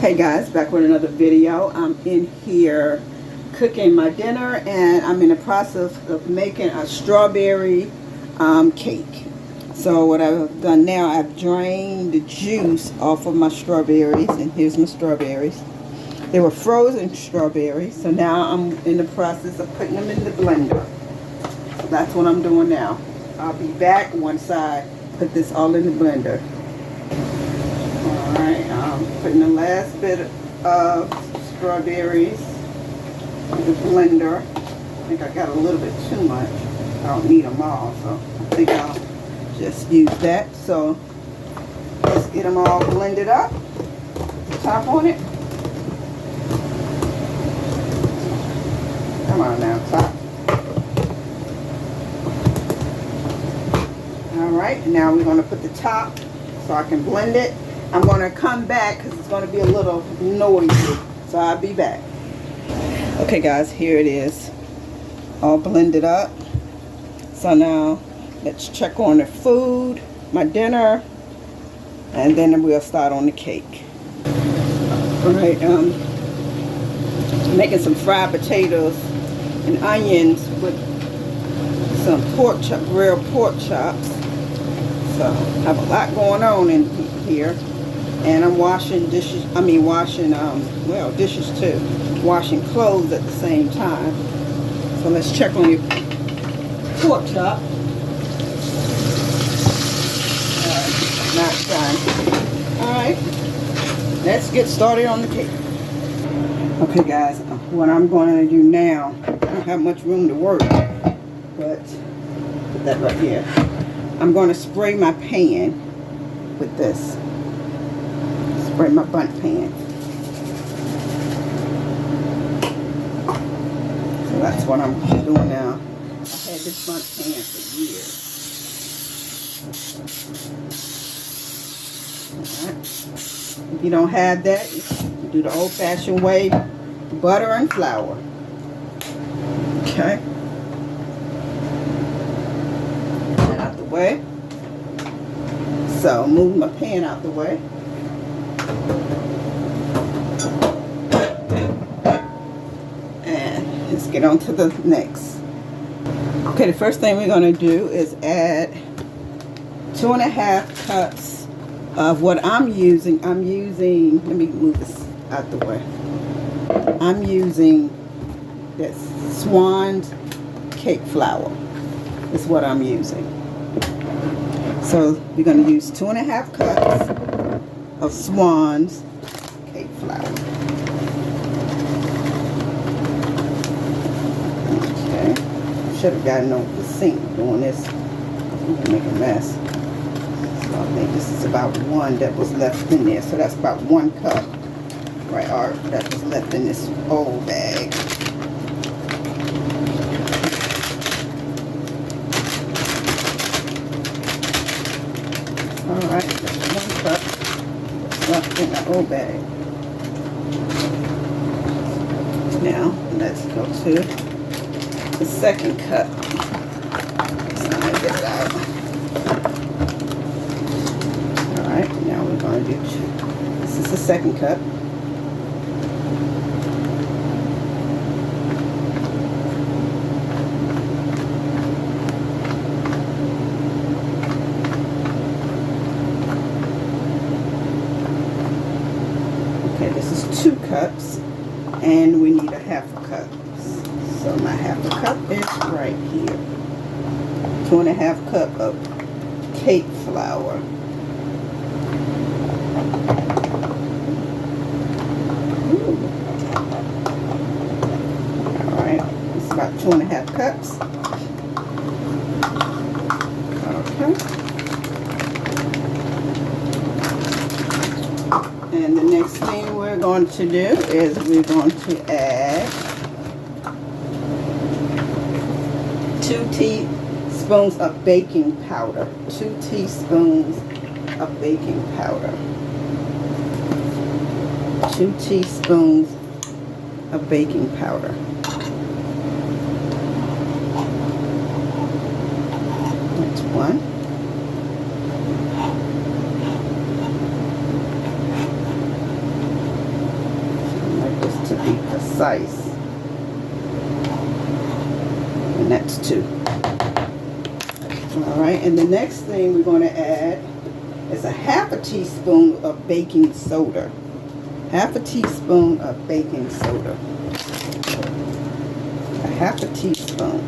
Hey guys, back with another video. I'm in here cooking my dinner, and I'm in the process of making a strawberry cake. So what I've done now, I've drained the juice off of my strawberries, and here's my strawberries. They were frozen strawberries, so now I'm in the process of putting them in the blender. So that's what I'm doing now. I'll be back once I put this all in the blender. Alright, I'm putting the last bit of strawberries in the blender. I think I got a little bit too much. I don't need them all, so I think I'll just use that. So let's get them all blended up. Top on it. Come on now, top. Alright, now we're going to put the top so I can blend it. I'm going to come back because it's going to be a little noisy, so I'll be back. Okay guys, here it is, all blended up. So now let's check on the food, my dinner, and then we'll start on the cake. Alright, making some fried potatoes and onions with some pork chop, grilled pork chops. So I have a lot going on in here. And I'm washing dishes, well, dishes too. Washing clothes at the same time. So let's check on your pork chop. Not done. Alright, let's get started on the cake. Okay guys, what I'm going to do now, I don't have much room to work, but put that right here. I'm going to spray my pan with this. Spray my bundt pan. So that's what I'm doing now. I've had this bundt pan for years. Alright. If you don't have that, you do the old-fashioned way, butter and flour. Okay. Get that out the way. So move my pan out the way. And let's get on to the next. Okay, the first thing we're going to do is add 2.5 cups of what I'm using. Let me move this out the way. I'm using this Swan's cake flour. Is what I'm using. So we're going to use 2.5 cups of Swan's cake flour. Okay. Should have gotten over the sink doing this. I'm going to make a mess. So I think this is about one that was left in there. So that's about 1 cup. Right, or that was left in this old bag. Alright, that's 1 cup left in the old bag. Now, let's go to the second cup. So I'm going to get it out. Alright, now we're going to do 2. This is the second cup. Okay, this is 2 cups, and we need a 1/2 cup. So my 1/2 cup is right here. 2.5 cup of cake flour. Alright, it's about 2.5 cups. Okay. And the next thing we're going to do is we're going to add 2 teaspoons of baking powder. 2 teaspoons of baking powder. 2 teaspoons of baking powder. That's 1. precise. And that's 2. Alright, and the next thing we're going to add is a half a teaspoon of baking soda. Half a teaspoon of baking soda. A half a teaspoon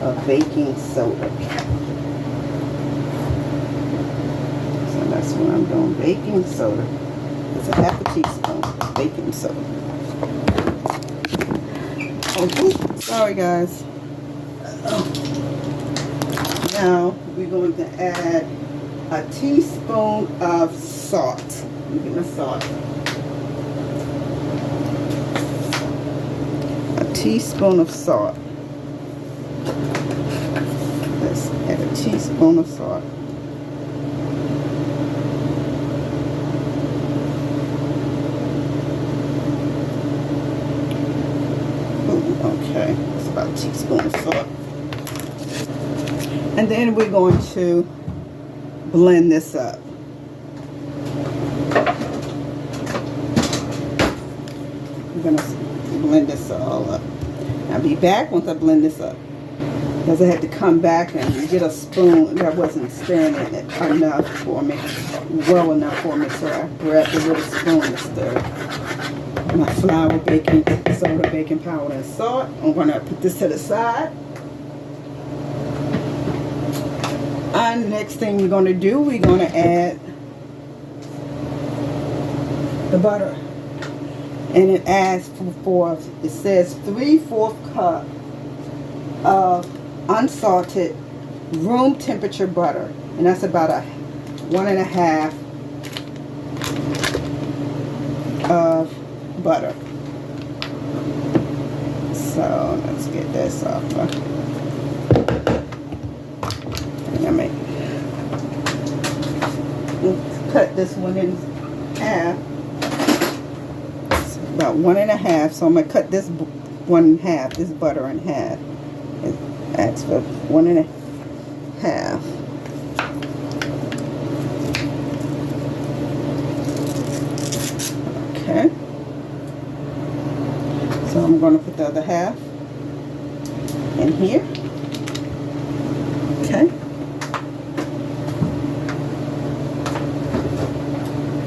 of baking soda. So that's what I'm doing, baking soda. It's a half a teaspoon of baking soda. Oh, oops, sorry guys. Now we're going to add a teaspoon of salt. Let me get my salt. A teaspoon of salt. Let's add a teaspoon of salt. Ooh, okay, it's about a teaspoon of salt. And then we're going to blend this up. I'm going to blend this all up. I'll be back once I blend this up. Because I had to come back and get a spoon that wasn't stirring it enough for me, well enough for me, so I grabbed a little spoon to stir my flour, baking soda, baking powder, and salt. I'm going to put this to the side. And the next thing we're going to do, we're going to add the butter. And it adds it says 3/4 cup of unsalted room temperature butter. And that's about a 1.5 of butter. So let's get this off. Cut this one in half. It's about 1.5, so I'm going to cut this 1/2, this butter in half. It adds for 1.5. Okay. So I'm going to put the other half in here. Okay.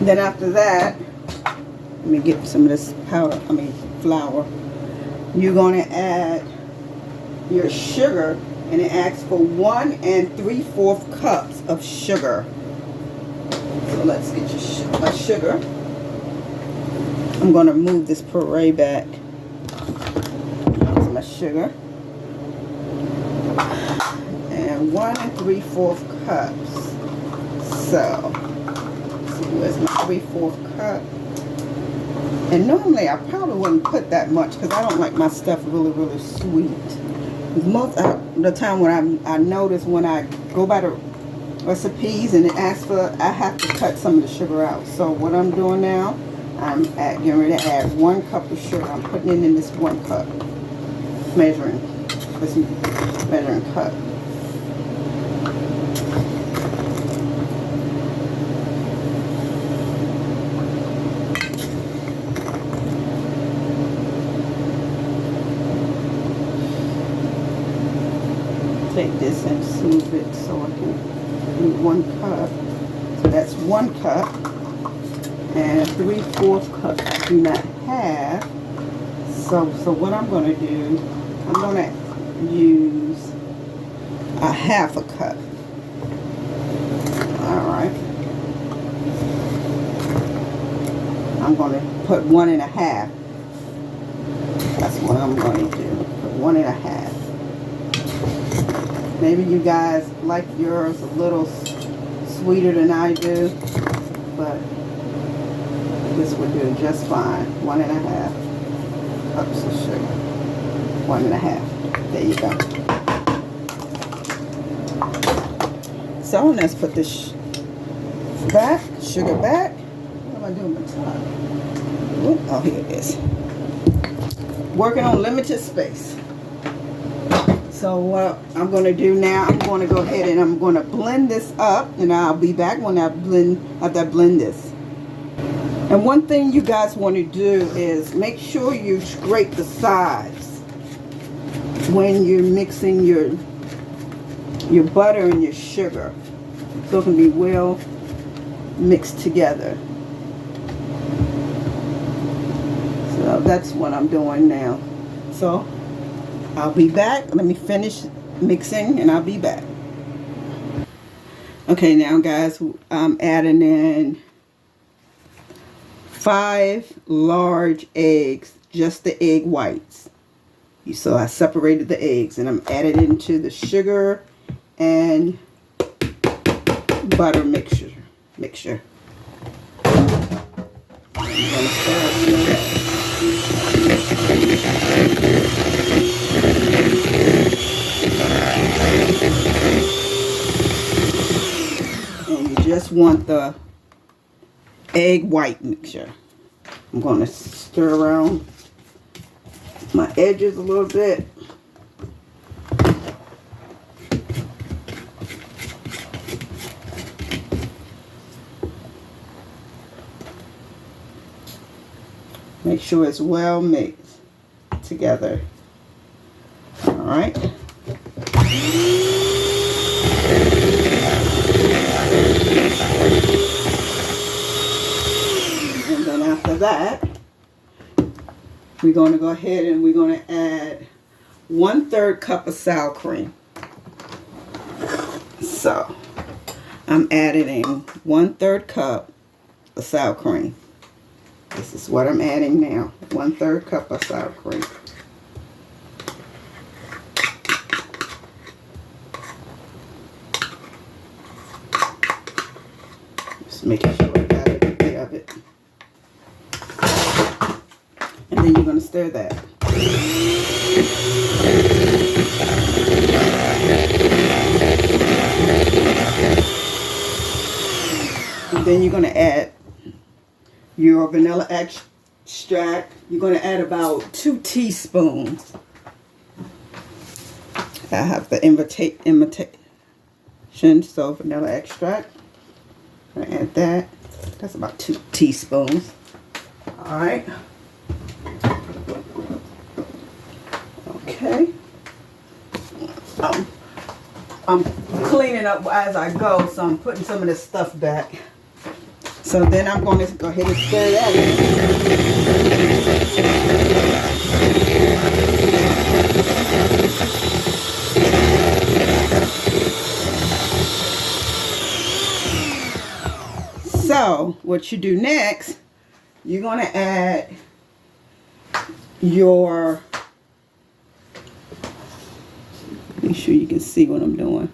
Then after that, let me get some of this flour. You're going to add your sugar, and it asks for 1 3/4 cups of sugar. So let's get my sugar. I'm going to move this puree back. Here's my sugar. And 1 3/4 cups. So where's my 3/4 cup? And normally I probably wouldn't put that much because I don't like my stuff really, really sweet. Most of the time when I notice when I go by the recipes and it asks for, I have to cut some of the sugar out. So what I'm doing now, I'm getting ready to add 1 cup of sugar. I'm putting it in this 1 cup measuring cup. Take this and smooth it so I can do 1 cup. So that's 1 cup. And 3/4 cup I do not have. So what I'm going to do, I'm going to use a 1/2 cup. Alright. I'm going to put 1.5. That's what I'm going to do. Put 1.5. Maybe you guys like yours a little sweeter than I do, but this would do just fine. 1.5 cups of sugar. 1.5. There you go. So let's put this back, sugar back. What am I doing with my top? Oh, here it is. Working on limited space. So what I'm going to do now, I'm going to go ahead and I'm going to blend this up, and I'll be back when after I blend this. And one thing you guys want to do is make sure you scrape the sides when you're mixing your butter and your sugar, so it can be well mixed together. So that's what I'm doing now. So I'll be back. Let me finish mixing and I'll be back. Okay, now guys, I'm adding in 5 large eggs, just the egg whites. So I separated the eggs and I'm adding it into the sugar and butter mixture. I'm gonna start and you just want the egg white mixture. I'm going to stir around my edges a little bit. Make sure it's well mixed together. All right. And then after that, we're going to go ahead and we're going to add 1/3 cup of sour cream. So I'm adding 1/3 cup of sour cream. This is what I'm adding now. 1/3 cup of sour cream. Just making sure I got a bit of it. And then you're going to stir that. And then you're going to add your vanilla extract. You're going to add about 2 teaspoons. I have the imitation, so vanilla extract. I'm going to add that. That's about 2 teaspoons. All right. Okay. I'm cleaning up as I go, so I'm putting some of this stuff back. So then I'm going to go ahead and stir that in. So what you do next, you're going to add your, make sure you can see what I'm doing.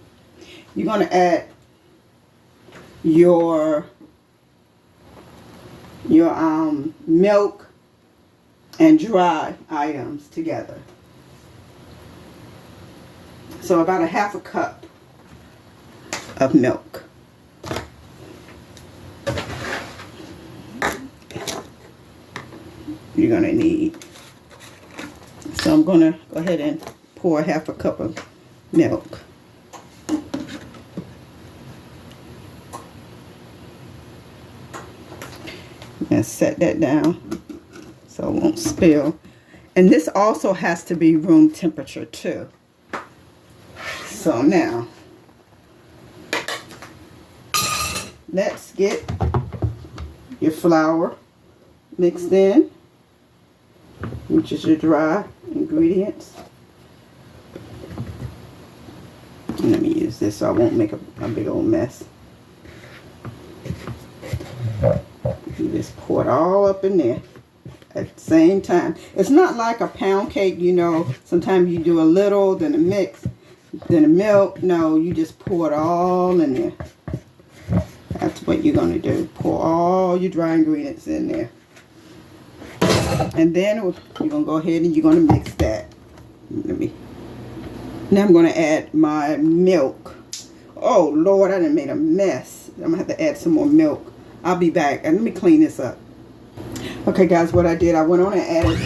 You're going to add your milk and dry items together. So about 1/2 cup of milk. You're going to need. So I'm going to go ahead and pour 1/2 cup of milk. And set that down so it won't spill. And this also has to be room temperature too. So now let's get your flour mixed in, which is your dry ingredients. And let me use this so I won't make a big old mess. You just pour it all up in there at the same time. It's not like a pound cake, you know. Sometimes you do a little, then a mix, then a milk. No, you just pour it all in there. That's what you're going to do. Pour all your dry ingredients in there. And then you're going to go ahead and you're going to mix that. Now I'm going to add my milk. Oh, Lord, I done made a mess. I'm going to have to add some more milk. I'll be back. And let me clean this up. Okay, guys, what I did, I went on and added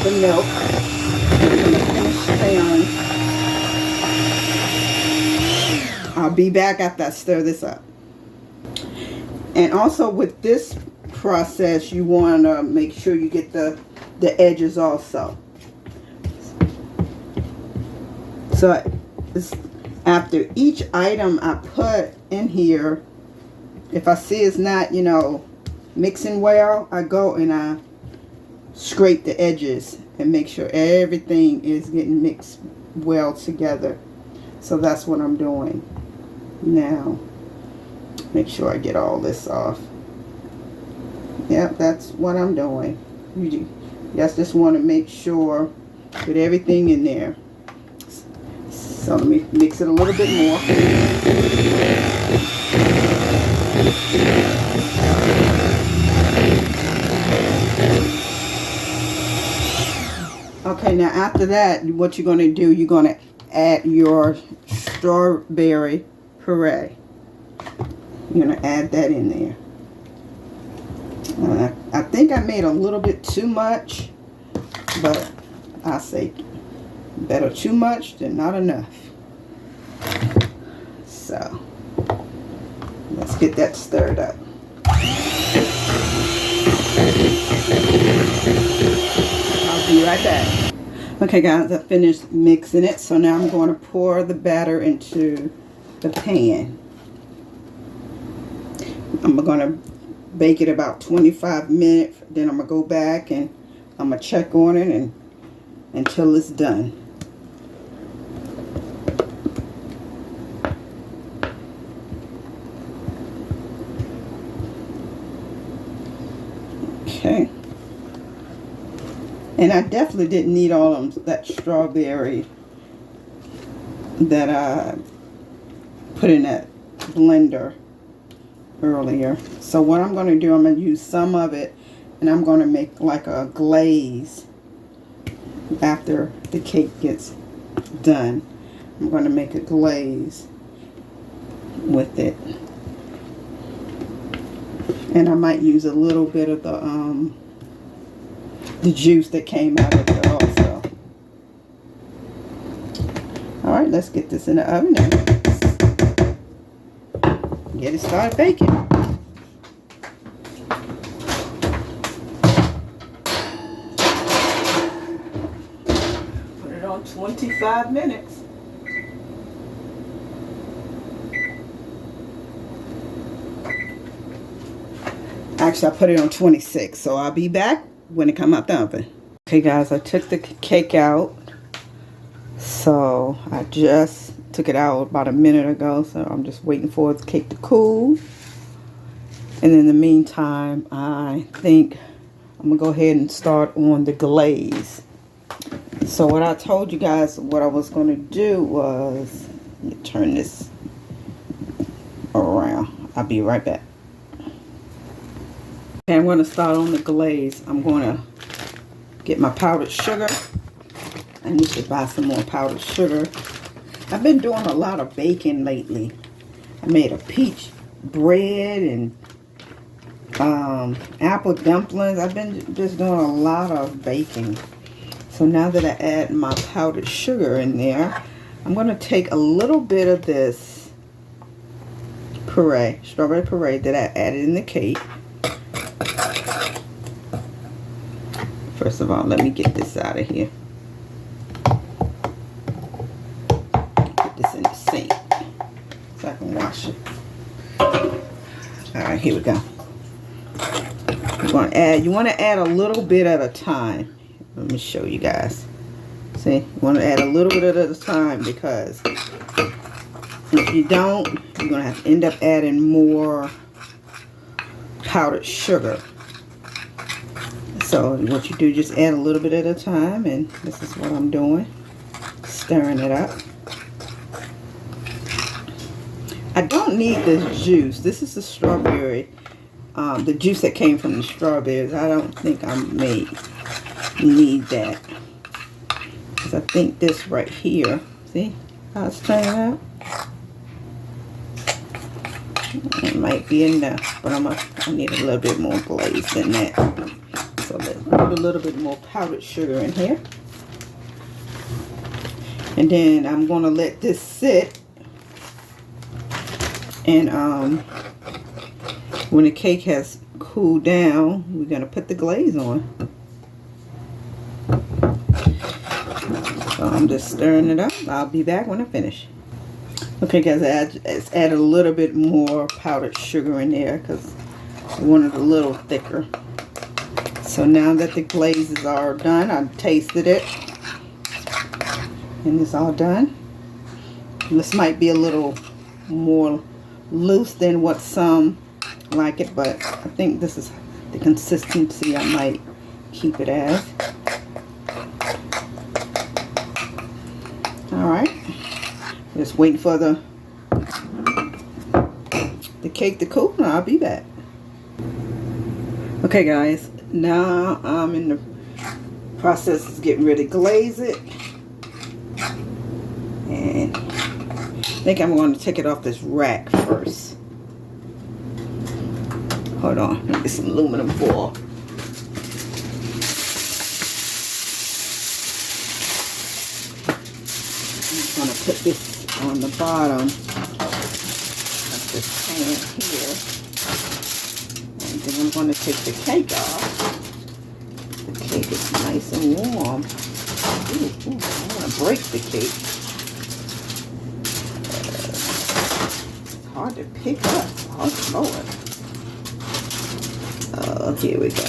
the milk. I'm going to finish stirring. I'll be back after I stir this up. And also with this process, you want to make sure you get the edges also. So after each item I put in here, if I see it's not, you know, mixing well, I go and I scrape the edges and make sure everything is getting mixed well together. So that's what I'm doing now. Make sure I get all this off. Yep, that's what I'm doing. You just want to make sure with everything in there. So let me mix it a little bit more. Okay, now after that, what you're going to do, you're going to add your strawberry puree. You're going to add that in there. I think I made a little bit too much, but I say better too much than not enough. So let's get that stirred up. I'll be right back. Okay guys, I finished mixing it, so now I'm going to pour the batter into the pan. I'm going to bake it about 25 minutes, then I'm going to go back and I'm going to check on it and until it's done. Okay. And I definitely didn't need all of that strawberry that I put in that blender earlier. So what I'm going to do, I'm going to use some of it and I'm going to make like a glaze after the cake gets done. I'm going to make a glaze with it. And I might use a little bit of the juice that came out of it also. Alright, let's get this in the oven and get it started baking. Put it on 25 minutes. Actually, I put it on 26, so I'll be back when it come out the oven. Okay guys, I took the cake out. So I just took it out about a minute ago, so I'm just waiting for the cake to cool. And in the meantime, I think I'm gonna go ahead and start on the glaze. So what I told you guys what I was gonna do was, let me turn this around. I'll be right back. Okay, I'm going to start on the glaze. I'm going to get my powdered sugar. I need to buy some more powdered sugar. I've been doing a lot of baking lately. I made a peach bread and apple dumplings. I've been just doing a lot of baking. So now that I add my powdered sugar in there, I'm going to take a little bit of this puree, strawberry puree that I added in the cake. First of all, let me get this out of here. Put this in the sink so I can wash it. Alright, here we go. You want to add a little bit at a time. Let me show you guys. See, you want to add a little bit at a time because if you don't, you're going to have to end up adding more powdered sugar. So what you do, just add a little bit at a time, and this is what I'm doing, stirring it up. I don't need this juice. This is the strawberry, the juice that came from the strawberries. I don't think I may need that, because I think this right here, see how it's turning out? It might be enough, but I need a little bit more glaze than that. So let's put a little bit more powdered sugar in here. And then I'm going to let this sit. And when the cake has cool down, we're going to put the glaze on. So I'm just stirring it up. I'll be back when I finish. Okay guys, I added a little bit more powdered sugar in there because I wanted a little thicker. So now that the glazes are done, I've tasted it. And it's all done. This might be a little more loose than what some like it, but I think this is the consistency I might keep it as. Alright. Just waiting for the cake to cool and I'll be back. Okay guys, now I'm in the process of getting ready to glaze it. And I think I'm going to take it off this rack first. Hold on, get some aluminum foil. I'm going to put this on the bottom of this pan here. And then I'm going to take the cake off. The cake is nice and warm. Ooh, I want to break the cake. It's hard to pick up. Hard to blow it. Oh, here we go.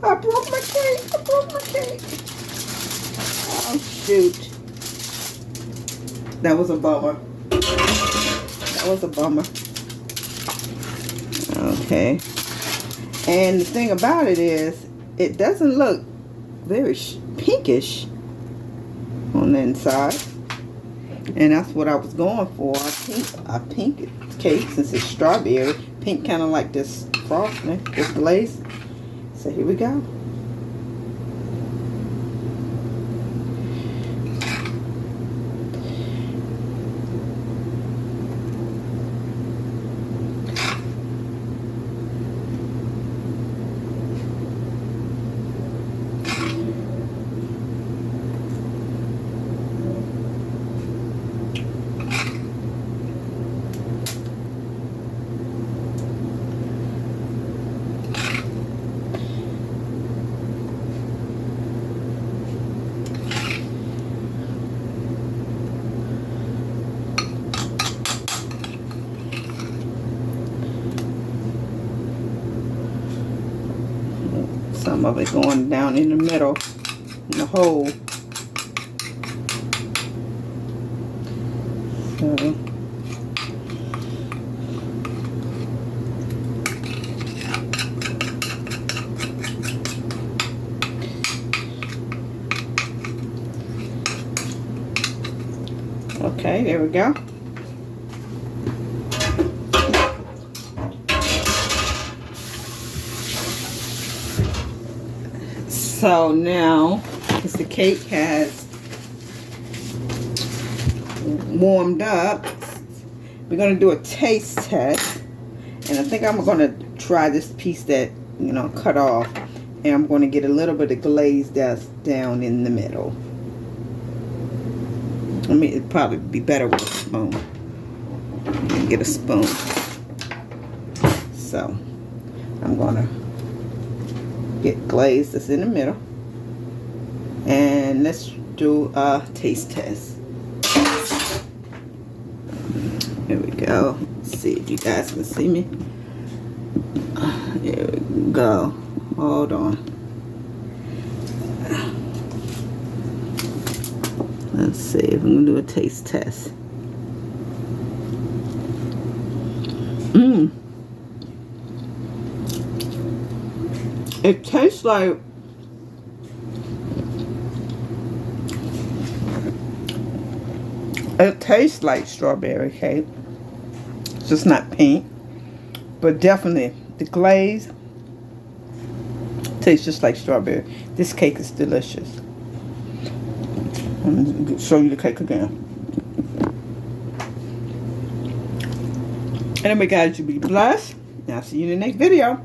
I broke my cake. I broke my cake. Oh, shoot. That was a bummer. That was a bummer. Okay. And the thing about it is, it doesn't look very pinkish on the inside. And that's what I was going for. A pink cake, since it's strawberry. Pink, kind of like this frosting, this glaze. So here we go. Some of it going down in the middle, in the hole. So, okay, there we go. So now, as the cake has warmed up, we're going to do a taste test. And I think I'm going to try this piece that, cut off. And I'm going to get a little bit of glaze that's down in the middle. I mean, it'd probably be better with a spoon. Get a spoon. So, I'm going to get glaze that's in the middle, and let's do a taste test. Here we go. Let's see if you guys can see me. Here we go. Hold on. Let's see if I'm gonna do a taste test. It tastes like strawberry cake. It's just not pink, but definitely the glaze tastes just like strawberry. This cake is delicious. Let me show you the cake again. Anyway, guys, you be blessed. And I'll see you in the next video.